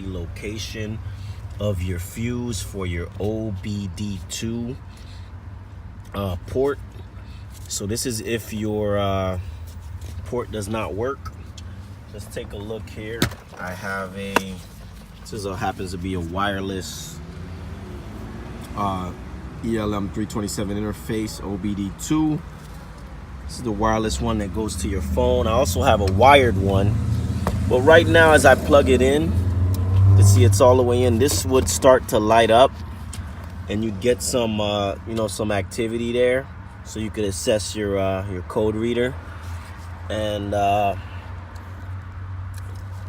the location of your fuse for your OBD II port. So this is if your port does not work. Let's take a look here. I have this happens to be a wireless ELM 327 interface OBD II. This is the wireless one that goes to your phone. I also have a wired one, but right now as I plug it in, you see it's all the way in. This would start to light up, and you get some some activity there, so you could assess your code reader. And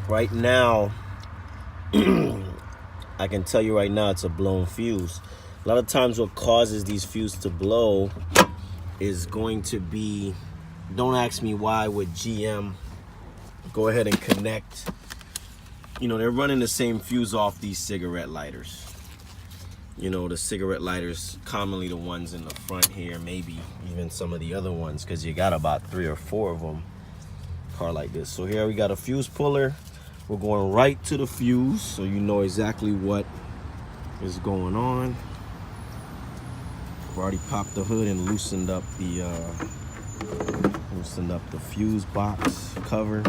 right now, I can tell you right now it's a blown fuse. A lot of times what causes these fuses to blow is going to be, don't ask me why with GM, go ahead and connect. They're running the same fuse off these cigarette lighters. The cigarette lighters, commonly the ones in the front here, maybe even some of the other ones, because you got about 3 or 4 of them, car like this. So here we got a fuse puller. We're going right to the fuse, so you know exactly what is going on. I've already popped the hood and loosened up the fuse box cover.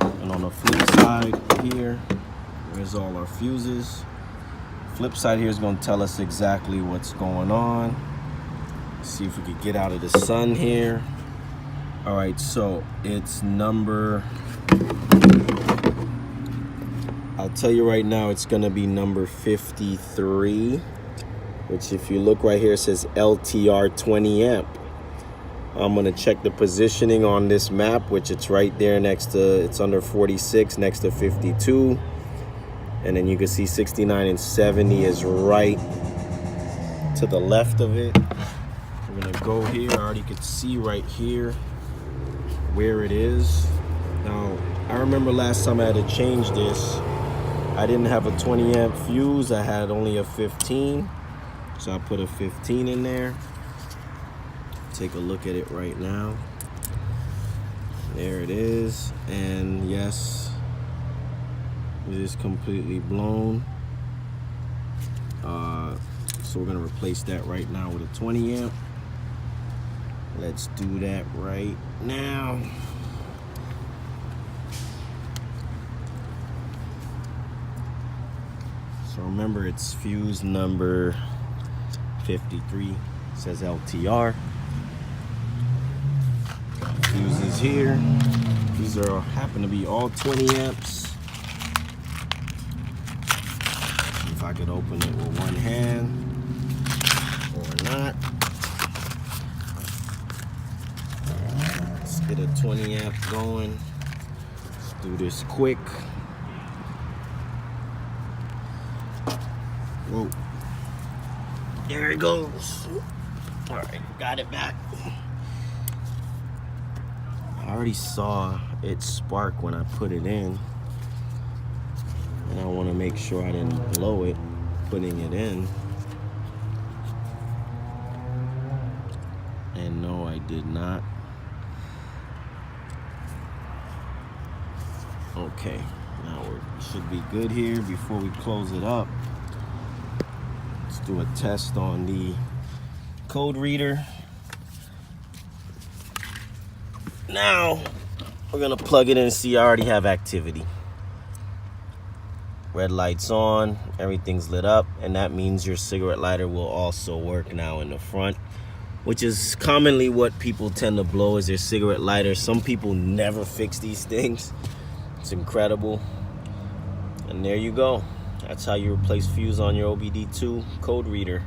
And on the flip side here, there's all our fuses. Flip side here is going to tell us exactly what's going on. Let's see if we could get out of the sun here. All right, so it's number, I'll tell you right now, it's going to be number 53, which if you look right here, it says LTR 20 amp. I'm going to check the positioning on this map, which it's right there next to, it's under 46, next to 52. And then you can see 69 and 70 is right to the left of it. We're going to go here. I already could see right here where it is. Now, I remember last time I had to change this, I didn't have a 20 amp fuse. I had only a 15. So I put a 15 in there. Take a look at it right now. There it is. And yes, it is completely blown. So we're gonna replace that right now with a 20 amp. Let's do that right now. So remember, it's fuse number 53, it says LTR. Fuses here. These happen to be all 20 amps. See if I could open it with one hand or not. Let's get a 20 amp going. Let's do this quick. Whoa. There it goes. All right, got it back. I already saw it spark when I put it in. And I want to make sure I didn't blow it putting it in. And no, I did not. Okay, now we should be good here before we close it up. Let's do a test on the code reader. Now we're gonna plug it in and see I already have activity. Red light's on, everything's lit up, and that means your cigarette lighter will also work now in the front, which is commonly what people tend to blow is their cigarette lighter. Some people never fix these things. It's incredible. And there you go. That's how you replace fuse on your OBD II code reader.